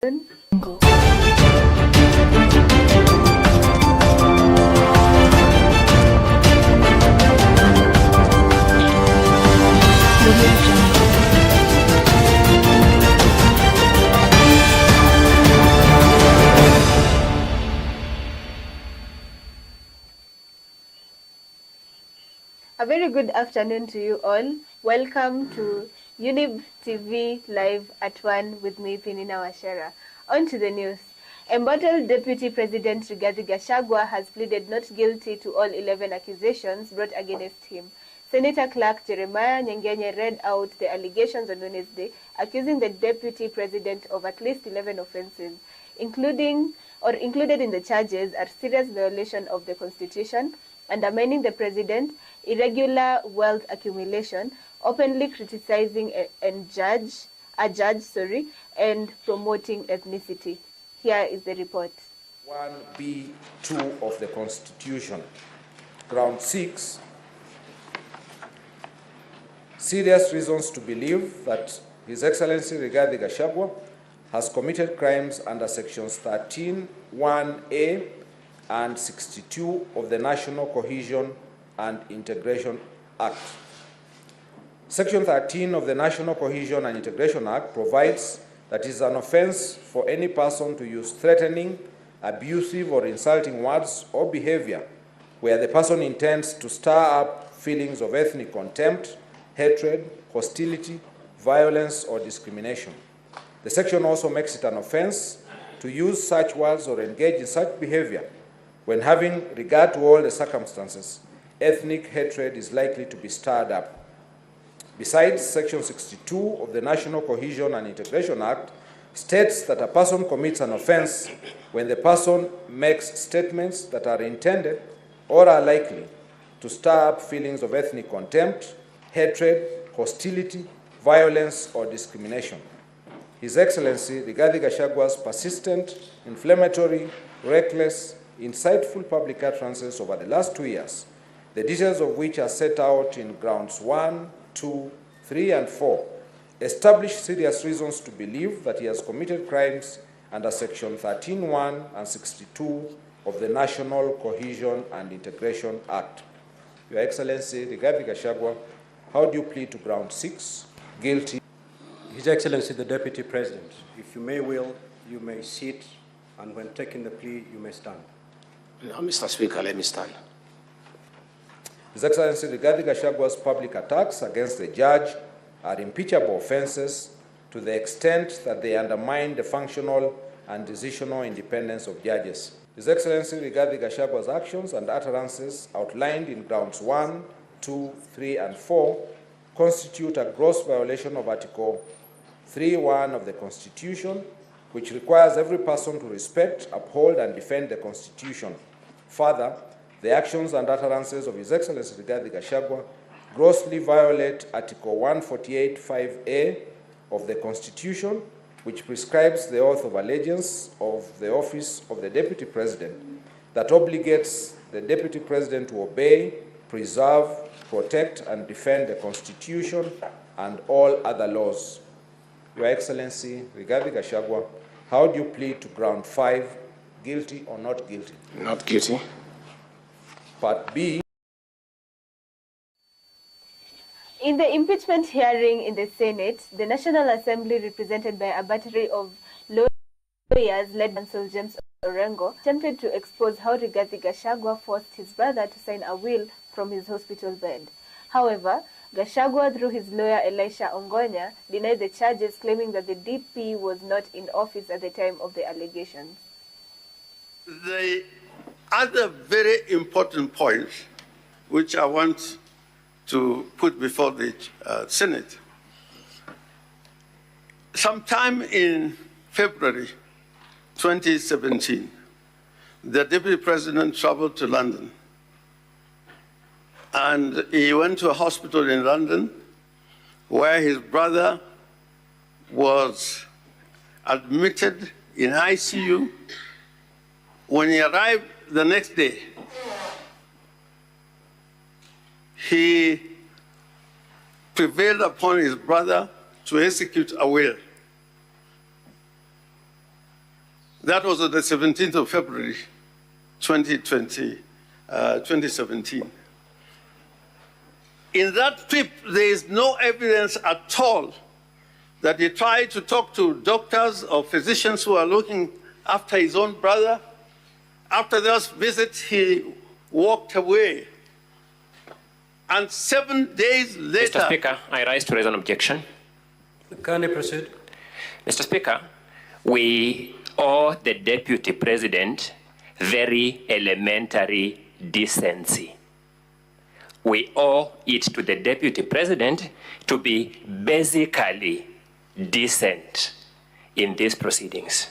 Go. A very good afternoon to you all. Welcome to Younib TV Live at 1 with me, Peninah Wachera. On to the news. Embattled Deputy President Rigathi Gachagua has pleaded not guilty to all 11 accusations brought against him. Senator Clerk Jeremiah Nyengenye read out the allegations on Wednesday, accusing the Deputy President of at least 11 offenses, included in the charges are serious violation of the Constitution, undermining the President, irregular wealth accumulation, openly criticizing a judge, and promoting ethnicity. Here is the report. 1B2 of the Constitution. Ground 6. Serious reasons to believe that His Excellency Rigathi Gachagua has committed crimes under sections 13(1)(a) and 62 of the National Cohesion and Integration Act. Section 13 of the National Cohesion and Integration Act provides that it is an offense for any person to use threatening, abusive, or insulting words or behavior where the person intends to stir up feelings of ethnic contempt, hatred, hostility, violence, or discrimination. The section also makes it an offense to use such words or engage in such behavior when, having regard to all the circumstances, ethnic hatred is likely to be stirred up. Besides, Section 62 of the National Cohesion and Integration Act states that a person commits an offense when the person makes statements that are intended or are likely to stir up feelings of ethnic contempt, hatred, hostility, violence, or discrimination. His Excellency Rigathi Gachagua's persistent, inflammatory, reckless, insightful public utterances over the last 2 years, the details of which are set out in grounds 1, 2, 3, and 4, establish serious reasons to believe that he has committed crimes under Section 13(1) and 62 of the National Cohesion and Integration Act. Your Excellency Rigathi Gachagua, how do you plead to ground 6, guilty? His Excellency the Deputy President, if you may will, you may sit, and when taking the plea, you may stand. No, Mr. Speaker, let me stand. His Excellency Rigathi Gachagua's public attacks against the judge are impeachable offenses to the extent that they undermine the functional and decisional independence of judges. His Excellency Rigathi Gachagua's actions and utterances outlined in grounds 1, 2, 3, and 4 constitute a gross violation of Article 3(1) of the Constitution, which requires every person to respect, uphold, and defend the Constitution. Further, the actions and utterances of His Excellency Rigathi Gachagua grossly violate Article 148(5)(a) of the Constitution, which prescribes the oath of allegiance of the office of the Deputy President that obligates the Deputy President to obey, preserve, protect, and defend the Constitution and all other laws. Your Excellency Rigathi Gachagua, how do you plead to ground 5, guilty or not guilty? Not guilty. Part B. In the impeachment hearing in the Senate, the National Assembly, represented by a battery of lawyers led by Counsel James Orengo, attempted to expose how Rigathi Gachagua forced his brother to sign a will from his hospital bed. However, Gachagua, through his lawyer Elisha Ongonya, denied the charges, claiming that the DP was not in office at the time of the allegations. The other very important point which I want to put before the Senate, sometime in February 2017, the Deputy President traveled to London, and he went to a hospital in London where his brother was admitted in ICU. When he arrived the next day, he prevailed upon his brother to execute a will. That was on the 17th of February, 2017. In that trip, there is no evidence at all that he tried to talk to doctors or physicians who are looking after his own brother. After this visit, he walked away. And 7 days later... Mr. Speaker, I rise to raise an objection. Can I proceed? Mr. Speaker, we owe the Deputy President very elementary decency. We owe it to the Deputy President to be basically decent in these proceedings.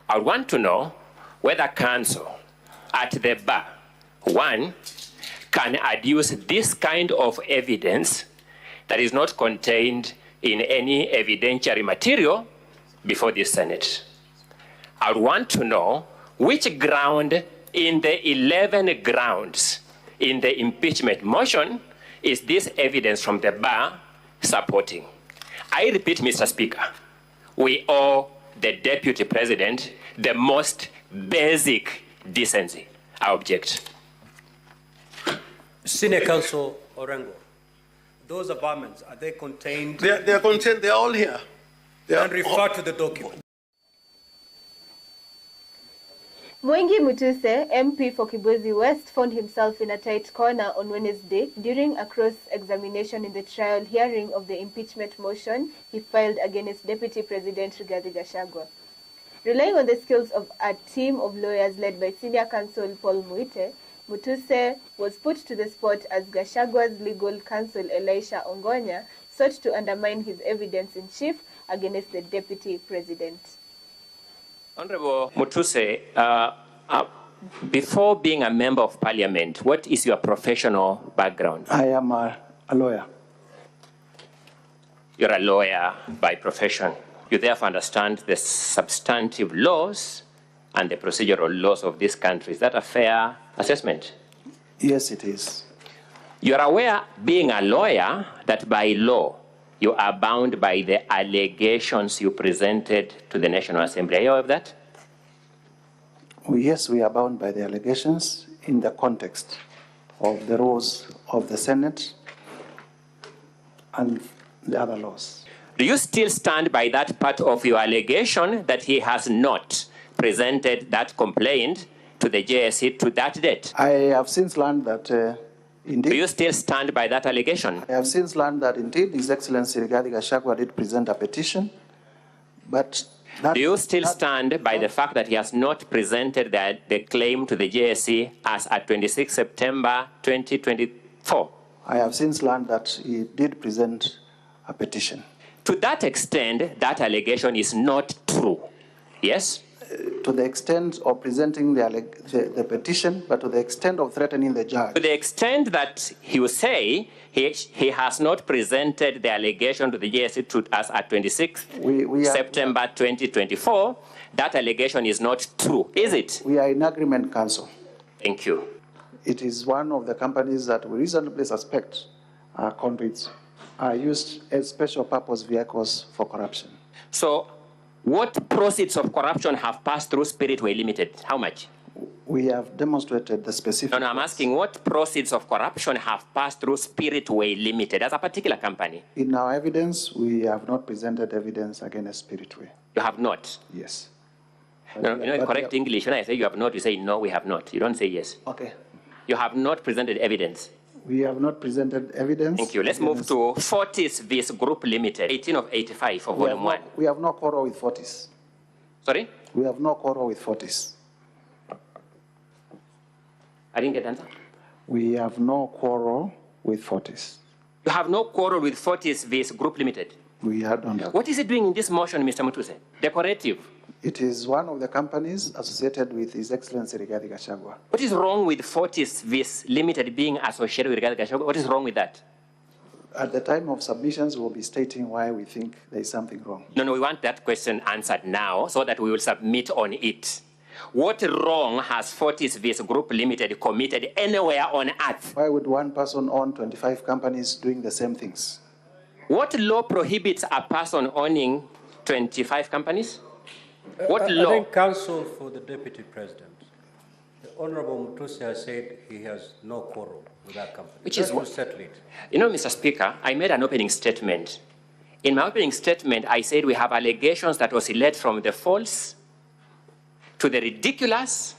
I want to know whether counsel at the bar, one, can adduce this kind of evidence that is not contained in any evidentiary material before the Senate. I want to know which ground in the 11 grounds in the impeachment motion is this evidence from the bar supporting. I repeat, Mr. Speaker, we owe the Deputy President the most basic decency. I object. Senior Counsel Orengo, those amendments, are they contained? They're contained, they're all here. And refer to the document. Mwengi Mutuse, MP for Kibwezi West, found himself in a tight corner on Wednesday during a cross-examination in the trial hearing of the impeachment motion he filed against Deputy President Rigathi Gachagua. Relying on the skills of a team of lawyers led by Senior Counsel Paul Muite, Mutuse was put to the spot as Gachagua's legal counsel Elisha Ongonya sought to undermine his evidence in chief against the Deputy President. Honorable Mutuse, before being a member of parliament, what is your professional background? I am a lawyer. You're a lawyer by profession. You therefore understand the substantive laws and the procedural laws of this country. Is that a fair assessment? Yes, it is. You're aware, being a lawyer, that by law, you are bound by the allegations you presented to the National Assembly. Are you aware of that? Yes, we are bound by the allegations in the context of the rules of the Senate and the other laws. Do you still stand by that part of your allegation that he has not presented that complaint to the JSC to that date? I have since learned that indeed... Do you still stand by that allegation? I have since learned that indeed His Excellency Rigathi Gachagua did present a petition, but... Do you still stand by the fact that he has not presented the claim to the JSC as at 26 September 2024? I have since learned that he did present a petition. To that extent, that allegation is not true, yes? To the extent of presenting the petition, but to the extent of threatening the judge. To the extent that he will say he has not presented the allegation to the JSC to us at 26 September 2024, that allegation is not true, is it? We are in agreement, Counsel. Thank you. It is one of the companies that we reasonably suspect are convicts, are used as special purpose vehicles for corruption. So, what proceeds of corruption have passed through Spiritway Limited? How much? We have demonstrated the specific... No, I'm asking what proceeds of corruption have passed through Spiritway Limited as a particular company? In our evidence, we have not presented evidence against Spiritway. You have not? Yes. No, you know, correct English. When I say you have not, you say no, we have not. You don't say yes. Okay. You have not presented evidence. We have not presented evidence. Thank you. Let's move to Fortis Vis Group Limited, 18 of 85 for volume 1. We have no quarrel with Fortis. Sorry? We have no quarrel with Fortis. I didn't get the answer. We have no quarrel with Fortis. You have no quarrel with Fortis Vis Group Limited? We don't have. What is it doing in this motion, Mr. Mutuse? Decorative. It is one of the companies associated with His Excellency Rigathi Gachagua. What is wrong with Fortis Vis Limited being associated with Rigathi Gachagua? What is wrong with that? At the time of submissions, we'll be stating why we think there is something wrong. No, we want that question answered now so that we will submit on it. What wrong has Fortis Vis Group Limited committed anywhere on earth? Why would one person own 25 companies doing the same things? What law prohibits a person owning 25 companies? What I law? think counsel for the Deputy President, the Honorable Mutua has said he has no quarrel with that company. Which Just is to what? settle it. You know, Mr. Speaker, I made an opening statement. In my opening statement, I said we have allegations that oscillate from the false to the ridiculous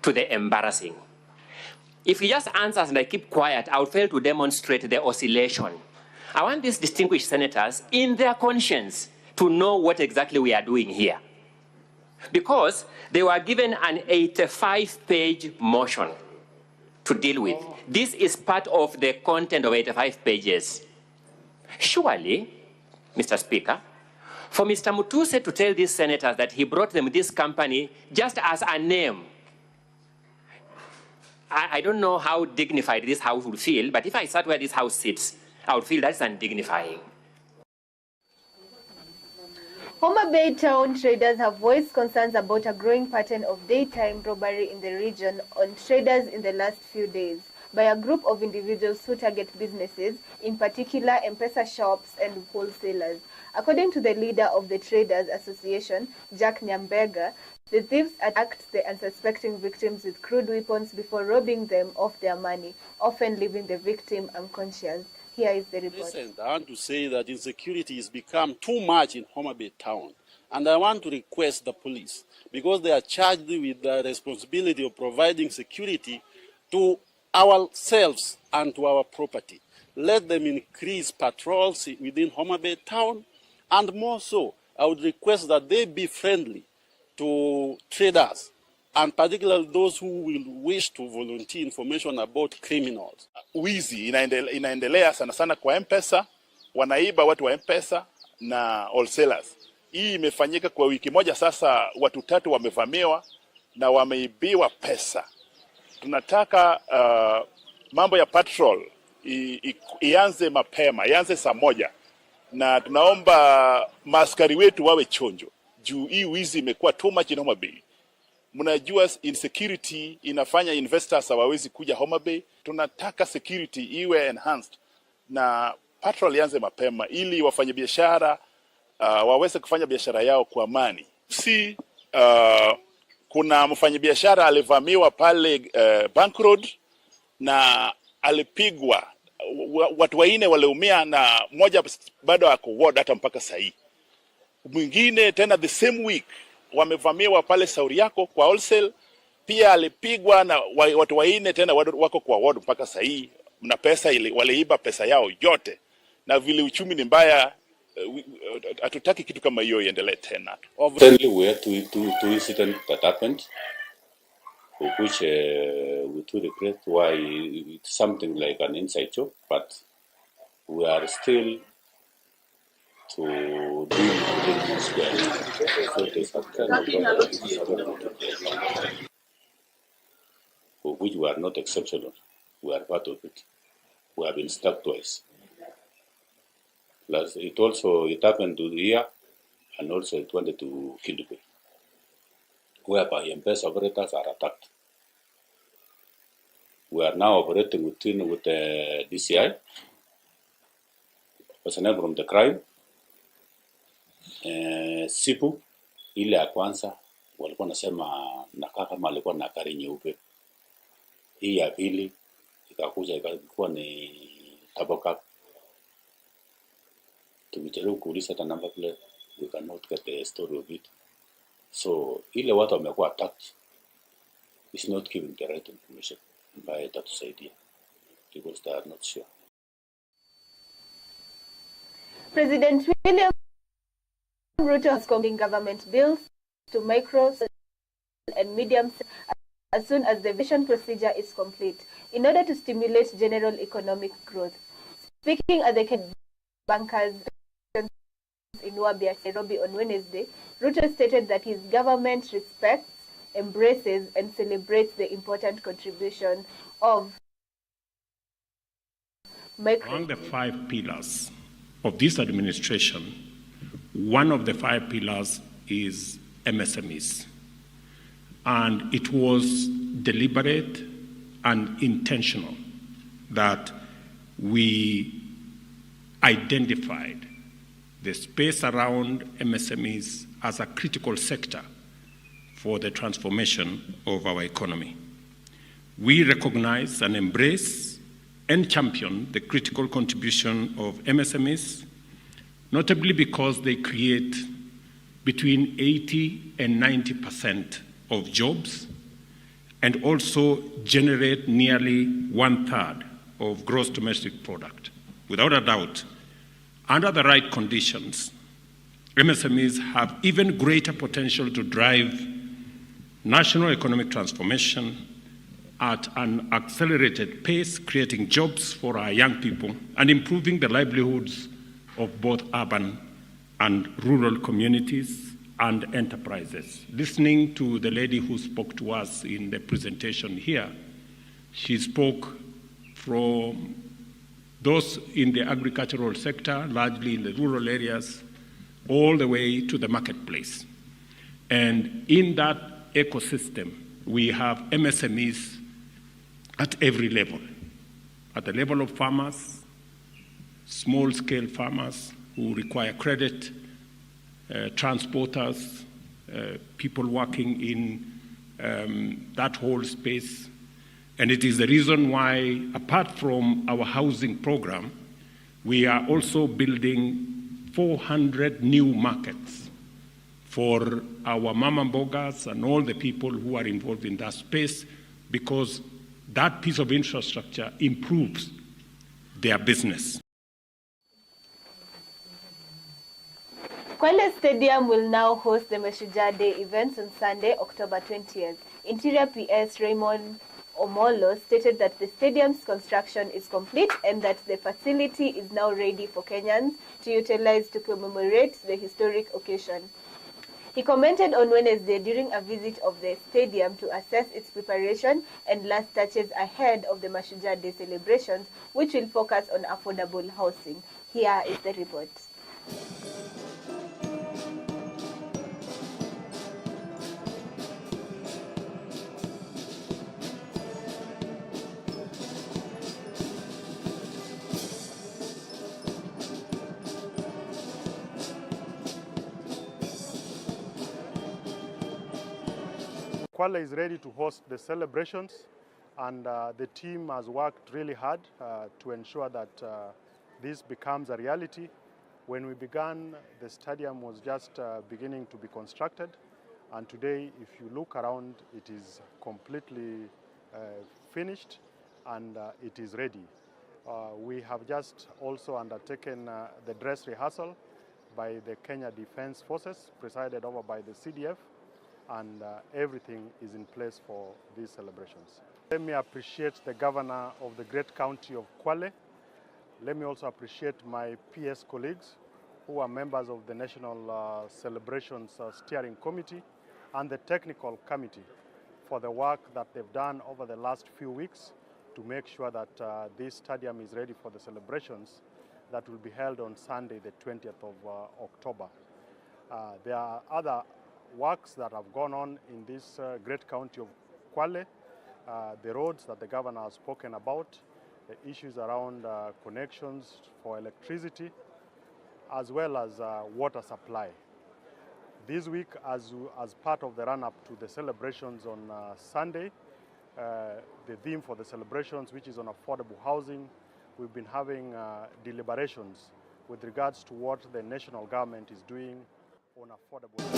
to the embarrassing. If he just answers and I keep quiet, I would fail to demonstrate the oscillation. I want these distinguished senators, in their conscience, to know what exactly we are doing here. Because they were given an 85-page motion to deal with. This is part of the content of 85 pages. Surely, Mr. Speaker, for Mr. Mutua to tell these senators that he brought them this company just as a name, I don't know how dignified this house would feel, but if I sat where this house sits, I would feel that's undignifying. Homa Bay town traders have voiced concerns about a growing pattern of daytime robbery in the region on traders in the last few days by a group of individuals who target businesses, in particular M-Pesa shops and wholesalers. According to the leader of the Traders Association, Jack Nyambega, the thieves attacked the unsuspecting victims with crude weapons before robbing them of their money, often leaving the victim unconscious. Here is the report. Listen, I want to say that insecurity has become too much in Homa Bay town. And I want to request the police, because they are charged with the responsibility of providing security to ourselves and to our property. Let them increase patrols within Homa Bay town, and more so, I would request that they be friendly to traders, and particularly those who will wish to volunteer information about criminals. Wizi inaendelea sana sana kwa M-Pesa, wanaiba watu wa M-Pesa na wholesalers. Hii imefanyika kwa wiki moja sasa, watu 3 wamevamiwa na wameibiwa pesa. Tunataka mambo ya patrol ianze mapema, ianze saa 1, na tunaomba maaskari wetu wawe chonjo juu hii wizi imekuwa too much in Homa Bay. Mnajua insecurity inafanya investors hawawezi kuja Homa Bay. Tunataka security iwe enhanced na patrol ianze mapema ili wafanyabiashara waweze kufanya biashara yao kwa amani. Kuna mfanyabiashara alivamiwa pale Bank Road na alipigwa, watu 4 waliumia na mmoja bado ako ward hata mpaka sasa. Mwingine tena the same week wamevamiwa pale Sauri yako kwa wholesale, pia alipigwa na watu 4 tena wako kwa ward mpaka sasa. Na pesa ile waliiba pesa yao yote, na vile uchumi ni mbaya, hatutaki kitu kama hiyo iendelee tena. Recently we had two incidents that happened, which we do regret why it's something like an inside joke, but we are still to deal with this well. So there's a kind of which we are not exceptional. We are part of it. We have been stuck twice. Plus, it happened to here, and also it went to Younib, whereby M-Pesa operators are attacked. We are now operating with the DCI, personnel from the crime, Sipu, ile ya kwanza walikuwa nasema nakaa kama alikuwa na gari nyeupe. Hii ya pili ikakuja ikakuwa ni taboka. Tukijaribu kuuliza hata number plate, we cannot get the story of it. So ile watu wamekuwa attacked is not giving the right information by that society because they are not sure. President William Ruto has committed government bills to micro and medium as soon as the vision procedure is complete in order to stimulate general economic growth. Speaking at the bankers in Wabia, Nairobi on Wednesday, Ruto stated that his government respects, embraces, and celebrates the important contribution of micro. Among the 5 pillars of this administration, one of the 5 pillars is MSMEs. And it was deliberate and intentional that we identified the space around MSMEs as a critical sector for the transformation of our economy. We recognize and embrace and champion the critical contribution of MSMEs, notably because they create between 80 and 90% of jobs and also generate nearly 1/3 of gross domestic product. Without a doubt, under the right conditions, MSMEs have even greater potential to drive national economic transformation at an accelerated pace, creating jobs for our young people and improving the livelihoods of both urban and rural communities and enterprises. Listening to the lady who spoke to us in the presentation here, she spoke from those in the agricultural sector, largely in the rural areas, all the way to the marketplace. And in that ecosystem, we have MSMEs at every level, at the level of farmers, small-scale farmers who require credit, transporters, people working in that whole space. And it is the reason why, apart from our housing program, we are also building 400 new markets for our mama mbogas and all the people who are involved in that space, because that piece of infrastructure improves their business. Kwale Stadium will now host the Mashujaa Day events on Sunday, October 20th. Interior PS Raymond Omolo stated that the stadium's construction is complete and that the facility is now ready for Kenyans to utilize to commemorate the historic occasion. He commented on Wednesday during a visit of the stadium to assess its preparation and last touches ahead of the Mashujaa Day celebrations, which will focus on affordable housing. Here is the report. Kwale is ready to host the celebrations, and the team has worked really hard to ensure that this becomes a reality. When we began, the stadium was just beginning to be constructed, and today, if you look around, it is completely finished and it is ready. We have just also undertaken the dress rehearsal by the Kenya Defense Forces, presided over by the CDF, and everything is in place for these celebrations. Let me appreciate the governor of the great county of Kwale. Let me also appreciate my PS colleagues who are members of the National Celebrations Steering Committee and the Technical Committee for the work that they've done over the last few weeks to make sure that this stadium is ready for the celebrations that will be held on Sunday, the 20th of October. There are other works that have gone on in this great county of Kwale, the roads that the governor has spoken about, the issues around connections for electricity, as well as water supply. This week, as part of the run-up to the celebrations on Sunday, the theme for the celebrations, which is on affordable housing, we've been having deliberations with regards to what the national government is doing on affordable housing.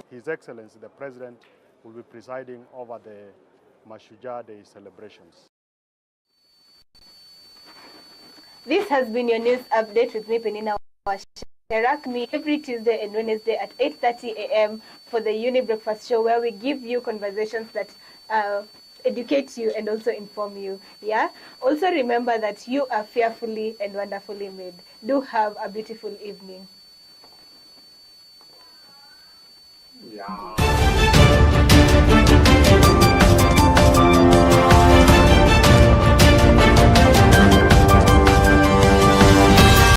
His Excellency, the President, will be presiding over the Mashujaa Day celebrations. This has been your news update with me, Peninah. Interact me every Tuesday and Wednesday at 8:30 a.m. for the Younib Breakfast Show, where we give you conversations that educate you and also inform you. Yeah. Also remember that you are fearfully and wonderfully made. Do have a beautiful evening. Yeah.